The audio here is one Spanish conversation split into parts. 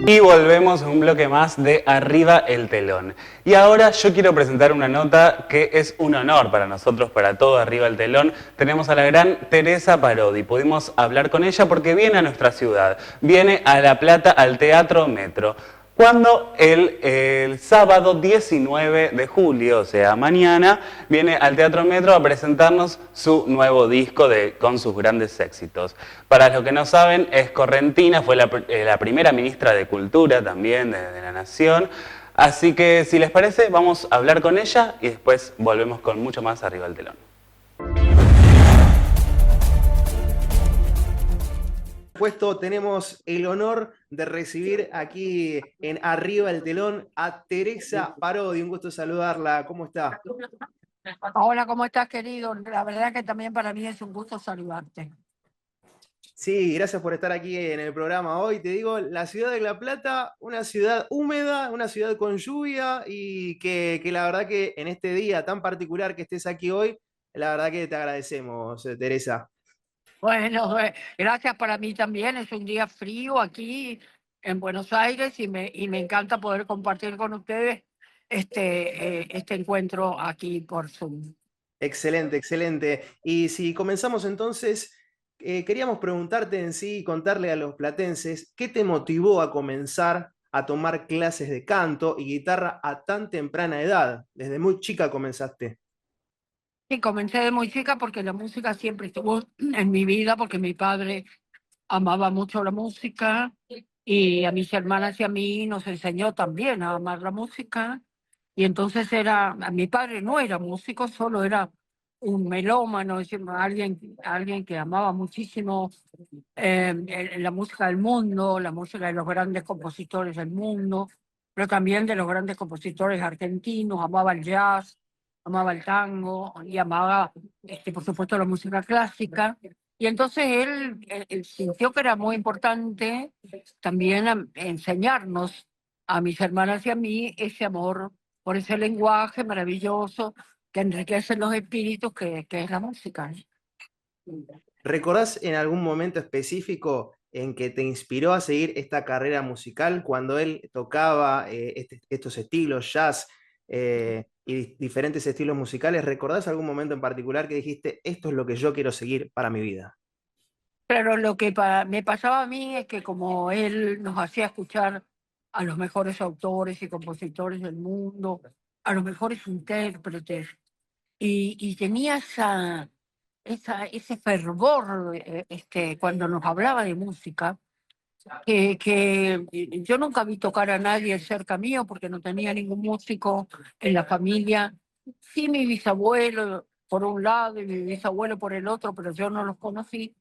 Y volvemos a un bloque más de Arriba el Telón. Y ahora yo quiero presentar una nota que es un honor para nosotros, para todo Arriba el Telón. Tenemos a la gran Teresa Parodi. Pudimos hablar con ella porque viene a nuestra ciudad. Viene a La Plata, al Teatro Metro. Cuando el sábado 19 de julio, o sea, mañana, viene al Teatro Metro a presentarnos su nuevo disco con sus grandes éxitos. Para los que no saben, es correntina, fue la primera ministra de Cultura también de la Nación. Así que, si les parece, vamos a hablar con ella y después volvemos con mucho más Arriba del Telón. Puesto, tenemos el honor de recibir aquí en Arriba el Telón a Teresa Parodi. Un gusto saludarla. ¿Cómo está? Hola, ¿cómo estás, querido? La verdad que también para mí es un gusto saludarte. Sí, gracias por estar aquí en el programa hoy. Te digo, la ciudad de La Plata, una ciudad húmeda, una ciudad con lluvia y que la verdad que en este día tan particular que estés aquí hoy, la verdad que te agradecemos, Teresa. Bueno, gracias para mí también. Es un día frío aquí en Buenos Aires y me encanta poder compartir con ustedes este encuentro aquí por Zoom. Excelente, excelente. Y si comenzamos entonces, queríamos preguntarte en sí y contarle a los platenses, ¿qué te motivó a comenzar a tomar clases de canto y guitarra a tan temprana edad? Desde muy chica comenzaste. Y comencé de muy chica porque la música siempre estuvo en mi vida, porque mi padre amaba mucho la música y a mis hermanas y a mí nos enseñó también a amar la música. Y entonces mi padre no era músico, solo era un melómano, es decir, alguien que amaba muchísimo la música del mundo, la música de los grandes compositores del mundo, pero también de los grandes compositores argentinos, amaba el jazz, amaba el tango y amaba, por supuesto, la música clásica. Y entonces él sintió que era muy importante también enseñarnos a mis hermanas y a mí ese amor por ese lenguaje maravilloso que enriquece los espíritus que es la música. ¿Recordás en algún momento específico en que te inspiró a seguir esta carrera musical cuando él tocaba estos estilos, jazz y diferentes estilos musicales? ¿Recordás algún momento en particular que dijiste, esto es lo que yo quiero seguir para mi vida? Pero lo que me pasaba a mí es que como él nos hacía escuchar a los mejores autores y compositores del mundo, a los mejores intérpretes, y tenía ese fervor cuando nos hablaba de música, que yo nunca vi tocar a nadie cerca mío porque no tenía ningún músico en la familia. Sí, mi bisabuelo por un lado y mi bisabuelo por el otro, pero yo no los conocí.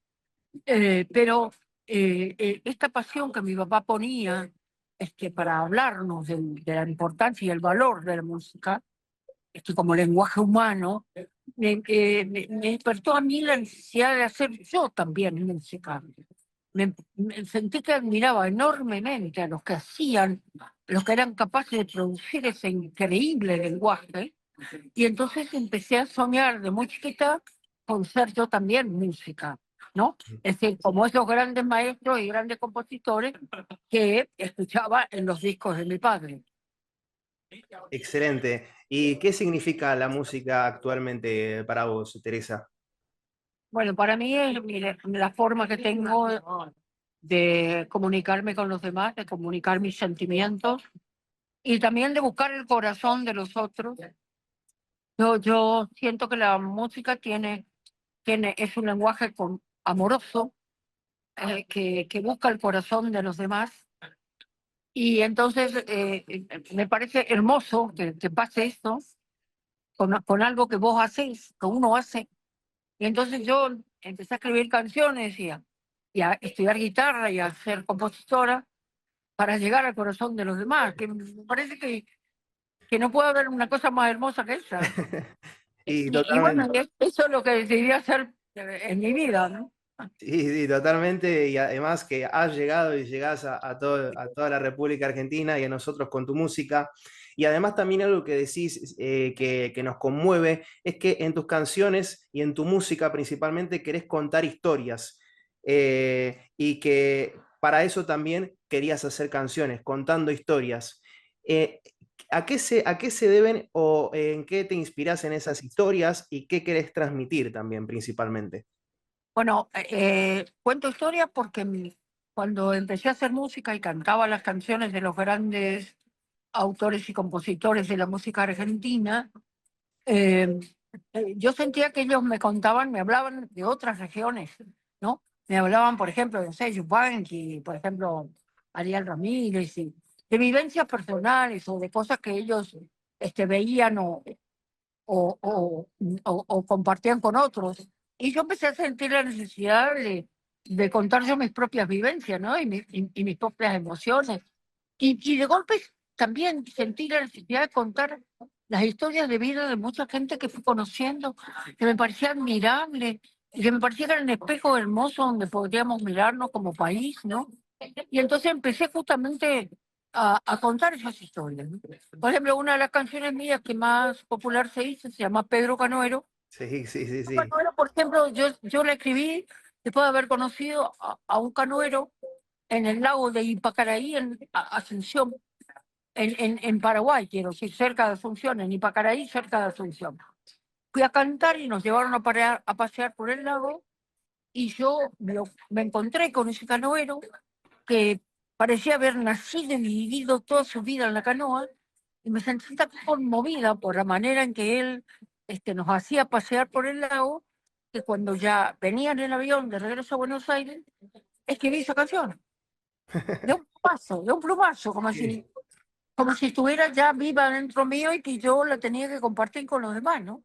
Pero esta pasión que mi papá ponía para hablarnos de la importancia y el valor de la música, como lenguaje humano, me despertó a mí la necesidad de hacer yo también música. Me sentí que admiraba enormemente a los que hacían, los que eran capaces de producir ese increíble lenguaje, y entonces empecé a soñar de muy chiquita con ser yo también música, ¿no? Es decir, como esos grandes maestros y grandes compositores que escuchaba en los discos de mi padre. Excelente. ¿Y qué significa la música actualmente para vos, Teresa? Bueno, para mí es mire, la forma que tengo de comunicarme con los demás, de comunicar mis sentimientos y también de buscar el corazón de los otros. Yo siento que la música es un lenguaje amoroso, que busca el corazón de los demás. Y entonces me parece hermoso que pase esto con algo que vos hacés, que uno hace. Y entonces yo empecé a escribir canciones y a estudiar guitarra y a ser compositora para llegar al corazón de los demás, que me parece que no puede haber una cosa más hermosa que esa. Y Y bueno, totalmente. eso es lo que decidí hacer en mi vida, ¿no? Sí, sí, totalmente. Y además que has llegado y llegás a toda la República Argentina y a nosotros con tu música. Y además también algo que decís que nos conmueve es que en tus canciones y en tu música principalmente querés contar historias. Y que para eso también querías hacer canciones, contando historias. Eh, a qué se deben o en qué te inspiras en esas historias y qué querés transmitir también principalmente? Bueno, cuento historias porque cuando empecé a hacer música y cantaba las canciones de los grandes autores y compositores de la música argentina, eh, yo sentía que ellos me contaban, me hablaban de otras regiones, ¿no? Me hablaban, por ejemplo, de, no sé, Yupanqui, por ejemplo, Ariel Ramírez, y de vivencias personales o de cosas que ellos veían o compartían con otros. Y yo empecé a sentir la necesidad de contar yo mis propias vivencias, ¿no? Y mis propias emociones. Y de golpe también sentí la necesidad de contar las historias de vida de mucha gente que fui conociendo, que me parecía admirable, y que me parecía que era un espejo hermoso donde podríamos mirarnos como país, ¿no? Y entonces empecé justamente a contar esas historias, ¿no? Por ejemplo, una de las canciones mías que más popular se hizo se llama Pedro Canoero. Sí, sí, sí, Pedro sí. Canoero, por ejemplo, yo la escribí después de haber conocido a un canoero en el lago de Ipacaraí, en Asunción, en Paraguay, quiero decir, cerca de Asunción, en Ipacaraí, cerca de Asunción. Fui a cantar y nos llevaron a pasear por el lago y yo me encontré con ese canoero que parecía haber nacido y vivido toda su vida en la canoa, y me sentí tan conmovida por la manera en que él nos hacía pasear por el lago, que cuando ya venía en el avión de regreso a Buenos Aires, escribí esa canción, de un plumazo, Sí. como si estuviera ya viva dentro mío y que yo la tenía que compartir con los demás, ¿no?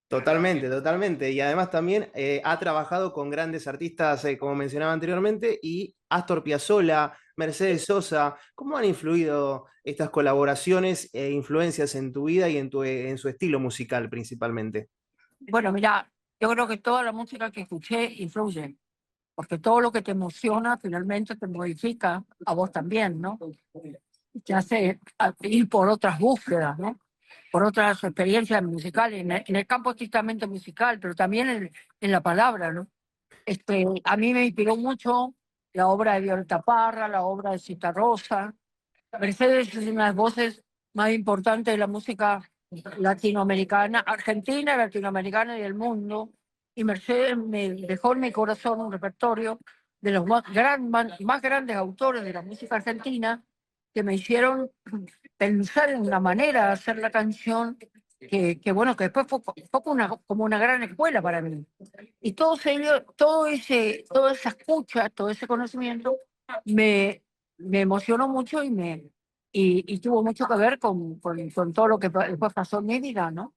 Totalmente, totalmente. Y además también ha trabajado con grandes artistas, como mencionaba anteriormente, y Astor Piazzolla, Mercedes Sosa. ¿Cómo han influido estas colaboraciones e influencias en tu vida y en su estilo musical principalmente? Bueno, mira, yo creo que toda la música que escuché influye, porque todo lo que te emociona finalmente te modifica a vos también, ¿no? Te hace ir por otras búsquedas, ¿no? Por otras experiencias musicales, en el campo estrictamente musical, pero también en la palabra, ¿no? A mí me inspiró mucho la obra de Violeta Parra, la obra de Cita Rosa. Mercedes es una de las voces más importantes de la música latinoamericana, argentina, latinoamericana y del mundo. Y Mercedes me dejó en mi corazón un repertorio de los más grandes autores de la música argentina que me hicieron pensar en una manera de hacer la canción bueno, que después fue como una gran escuela para mí. Y toda esa escucha, todo ese conocimiento me, me emocionó mucho y tuvo mucho que ver con todo lo que después pasó en mi vida, ¿no?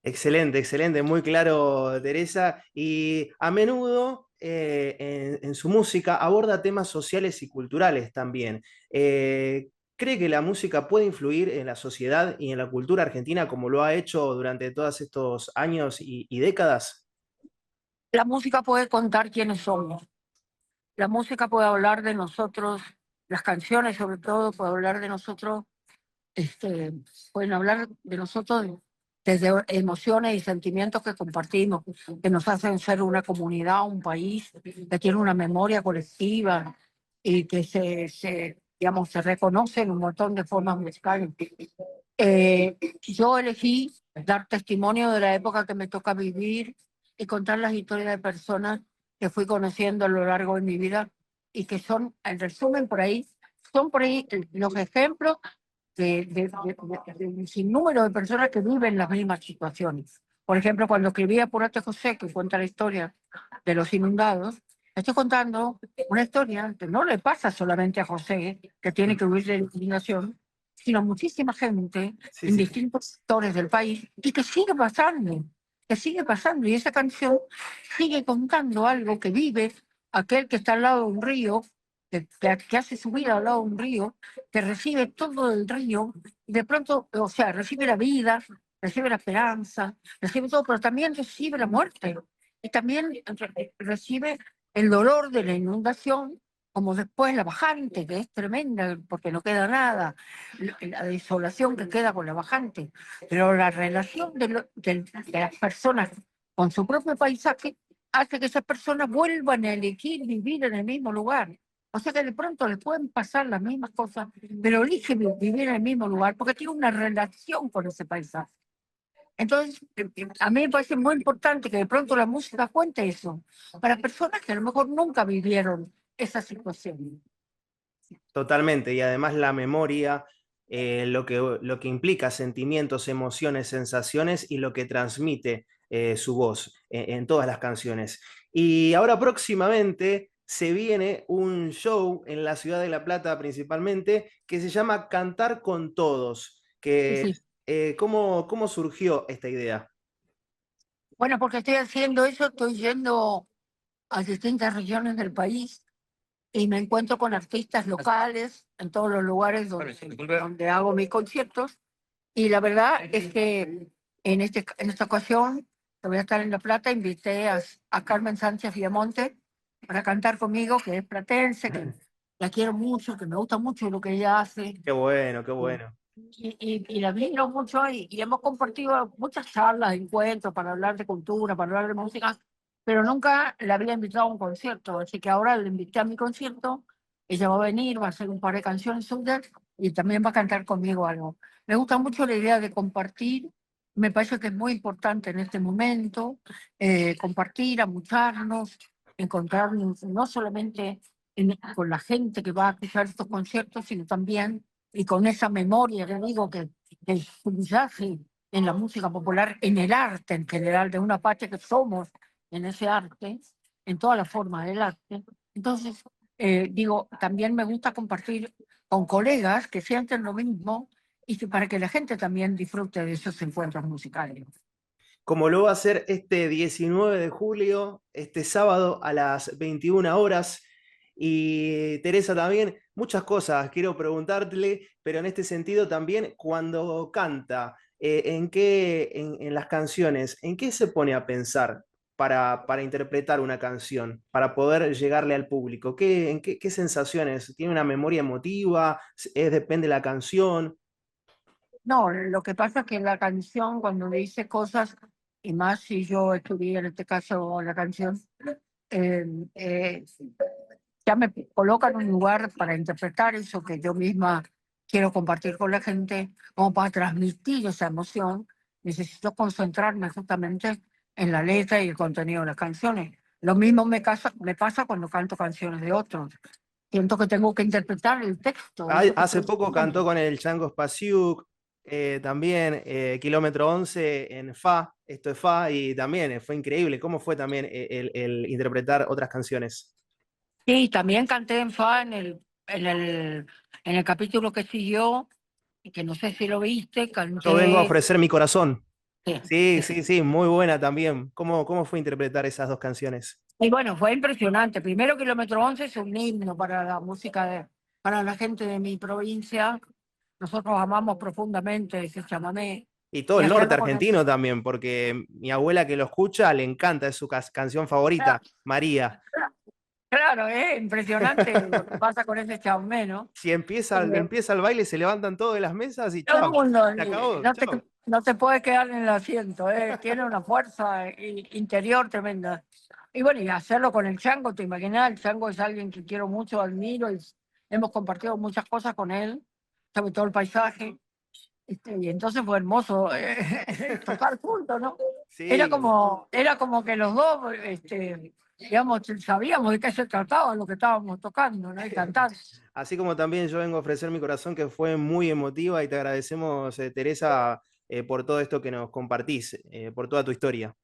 Excelente, excelente, muy claro, Teresa. Y a menudo en su música aborda temas sociales y culturales también. ¿Cree que la música puede influir en la sociedad y en la cultura argentina como lo ha hecho durante todos estos años y décadas? La música puede contar quiénes somos. La música puede hablar de nosotros, las canciones sobre todo pueden hablar de nosotros, este, pueden hablar de nosotros desde emociones y sentimientos que compartimos, que nos hacen ser una comunidad, un país que tiene una memoria colectiva y que digamos, se reconoce en un montón de formas musicales. Yo elegí dar testimonio de la época que me toca vivir y contar las historias de personas que fui conociendo a lo largo de mi vida y que son, en resumen, son por ahí los ejemplos de un sinnúmero de personas que viven las mismas situaciones. Por ejemplo, cuando escribí Apúrate José, que cuenta la historia de los inundados, estoy contando una historia que no le pasa solamente a José, que tiene que huir de la inundación, sino a muchísima gente Sí, en sí. distintos sectores del país y que sigue pasando. Y esa canción sigue contando algo que vive aquel que está al lado de un río, que hace su vida al lado de un río, que recibe todo el río, y de pronto, o sea, recibe la vida, recibe la esperanza, recibe todo, pero también recibe la muerte, y también recibe el dolor de la inundación, como después la bajante, que es tremenda, porque no queda nada, la desolación que queda con la bajante, pero la relación de las personas con su propio paisaje hace que esas personas vuelvan a elegir vivir en el mismo lugar. O sea que de pronto les pueden pasar las mismas cosas, pero eligen vivir en el mismo lugar porque tiene una relación con ese paisaje. Entonces, a mí me parece muy importante que de pronto la música cuente eso, para personas que a lo mejor nunca vivieron esa situación. Totalmente, y además la memoria, lo que implica sentimientos, emociones, sensaciones y lo que transmite su voz en todas las canciones. Y ahora próximamente se viene un show en la ciudad de La Plata principalmente que se llama Cantar con Todos. Sí, sí. ¿Cómo surgió esta idea? Bueno, porque estoy haciendo eso, estoy yendo a distintas regiones del país y me encuentro con artistas locales en todos los lugares donde hago mis conciertos. Y la verdad es que en esta ocasión, que voy a estar en La Plata, invité a Carmen Sánchez Viamonte para cantar conmigo, que es platense, que la quiero mucho, que me gusta mucho lo que ella hace. Qué bueno, qué bueno. Y la admiro mucho y hemos compartido muchas charlas, encuentros para hablar de cultura, para hablar de música, pero nunca la había invitado a un concierto. Así que ahora la invité a mi concierto, ella va a venir, va a hacer un par de canciones suyas y también va a cantar conmigo algo. Me gusta mucho la idea de compartir, me parece que es muy importante en este momento, compartir, amucharnos, encontrarnos no solamente con la gente que va a escuchar estos conciertos, sino también y con esa memoria, que digo, que subyace en la música popular, en el arte en general, de una parte que somos en ese arte, en todas las formas del arte. Entonces, digo, también me gusta compartir con colegas que sienten lo mismo y para que la gente también disfrute de esos encuentros musicales. Como lo va a hacer este 19 de julio, este sábado a las 21 horas. Y Teresa, también muchas cosas quiero preguntarle, pero en este sentido también, cuando canta, en las canciones, ¿en qué se pone a pensar para interpretar una canción, para poder llegarle al público? ¿Qué sensaciones? ¿Tiene una memoria emotiva? ¿Depende de la canción? No, lo que pasa es que la canción, cuando dice cosas, y más si yo escribí en este caso la canción, eh, eh, ya me coloca en un lugar para interpretar eso que yo misma quiero compartir con la gente, como para transmitir esa emoción, necesito concentrarme justamente en la letra y el contenido de las canciones. Lo mismo me pasa cuando canto canciones de otros. Siento que tengo que interpretar el texto. Eso que Hace estoy poco escuchando. cantó con el Chango Spasiuk, también Kilómetro 11 en Fa, esto es Fa, y también fue increíble. ¿Cómo fue también el interpretar otras canciones? Sí, también canté en Fa en el capítulo que siguió, y que no sé si lo viste, Yo vengo a canté. ofrecer mi corazón. Sí, Sí, sí. sí, sí, muy buena también. ¿Cómo fue interpretar esas dos canciones? Y bueno, fue impresionante. Primero, Kilómetro 11 es un himno para la música, para la gente de mi provincia. Nosotros amamos profundamente ese chamamé. Y todo Y el norte hacerlo con argentino también, porque mi abuela que lo escucha le encanta, es su canción favorita, María. claro, es impresionante lo que pasa con ese chamamé, ¿no? Si empieza, Eh, empieza el baile, se levantan todos de las mesas y Todo el chao, mundo, se acabó, chao. no te puede quedar en el asiento, tiene una fuerza interior tremenda. Y bueno, y hacerlo con el Chango, te imaginas, el Chango es alguien que quiero mucho, admiro, y hemos compartido muchas cosas con él, sobre todo el paisaje, y entonces fue hermoso tocar juntos, ¿no? Sí, Era como que los dos, digamos, sabíamos de qué se trataba lo que estábamos tocando, ¿no? Y cantando. así como también yo vengo a ofrecer mi corazón, que fue muy emotiva, y te agradecemos, Teresa, por todo esto que nos compartís, por toda tu historia.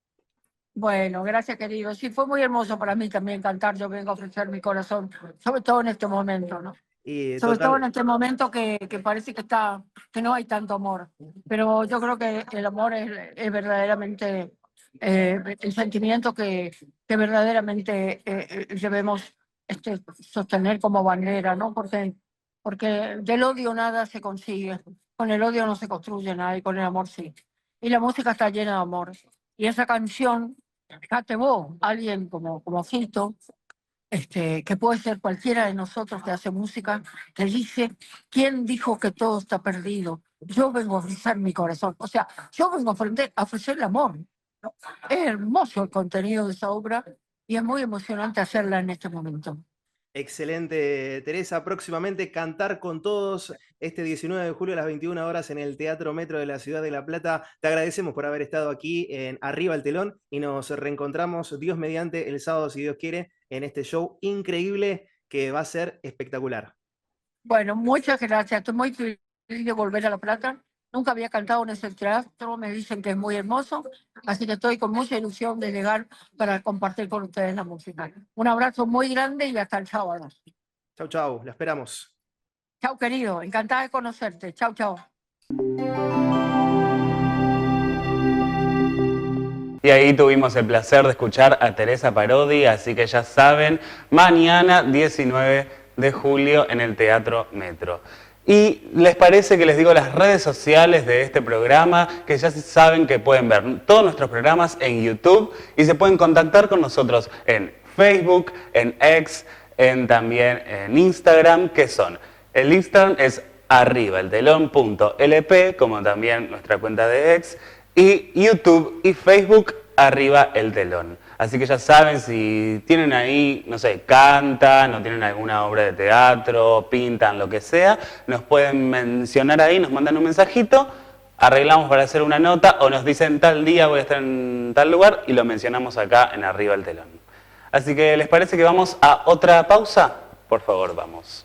Bueno, gracias, querido. Sí, fue muy hermoso para mí también cantar. Yo vengo a ofrecer mi corazón, sobre todo en este momento, ¿no? Y Sobre todo en total, este momento que parece que no hay tanto amor. Pero yo creo que el amor es verdaderamente el sentimiento que verdaderamente debemos sostener como bandera, ¿no? Porque del odio nada se consigue. Con el odio no se construye nada y con el amor sí. Y la música está llena de amor. Y esa canción, fíjate vos, alguien como Fito, que puede ser cualquiera de nosotros que hace música, que dice, ¿quién dijo que todo está perdido? Yo vengo a ofrecer mi corazón. O sea, yo vengo a ofrecer el amor, ¿no? Es hermoso el contenido de esa obra y es muy emocionante hacerla en este momento. Excelente, Teresa. Próximamente Cantar con Todos, este 19 de julio a las 21 horas en el Teatro Metro de la Ciudad de La Plata. Te agradecemos por haber estado aquí en Arriba el Telón y nos reencontramos, Dios mediante, el sábado, si Dios quiere, en este show increíble que va a ser espectacular. Bueno, muchas gracias. Estoy muy feliz de volver a La Plata. Nunca había cantado en ese teatro, me dicen que es muy hermoso, así que estoy con mucha ilusión de llegar para compartir con ustedes la música. Un abrazo muy grande y hasta el sábado. Chau, chau, la esperamos. Chau, querido, encantada de conocerte. Chau, chau. Y ahí tuvimos el placer de escuchar a Teresa Parodi, así que ya saben, mañana 19 de julio en el Teatro Metro. ¿Y les parece que les digo las redes sociales de este programa? Que ya saben que pueden ver todos nuestros programas en YouTube y se pueden contactar con nosotros en Facebook, en X, también en Instagram, que son, el Instagram es arribaeltelon.lp, como también nuestra cuenta de X, y YouTube y Facebook Arriba el Telón. Así que ya saben, si tienen ahí, no sé, cantan o tienen alguna obra de teatro, pintan, lo que sea, nos pueden mencionar ahí, nos mandan un mensajito, arreglamos para hacer una nota o nos dicen tal día voy a estar en tal lugar y lo mencionamos acá en Arriba el Telón. Así que, ¿les parece que vamos a otra pausa? Por favor, vamos.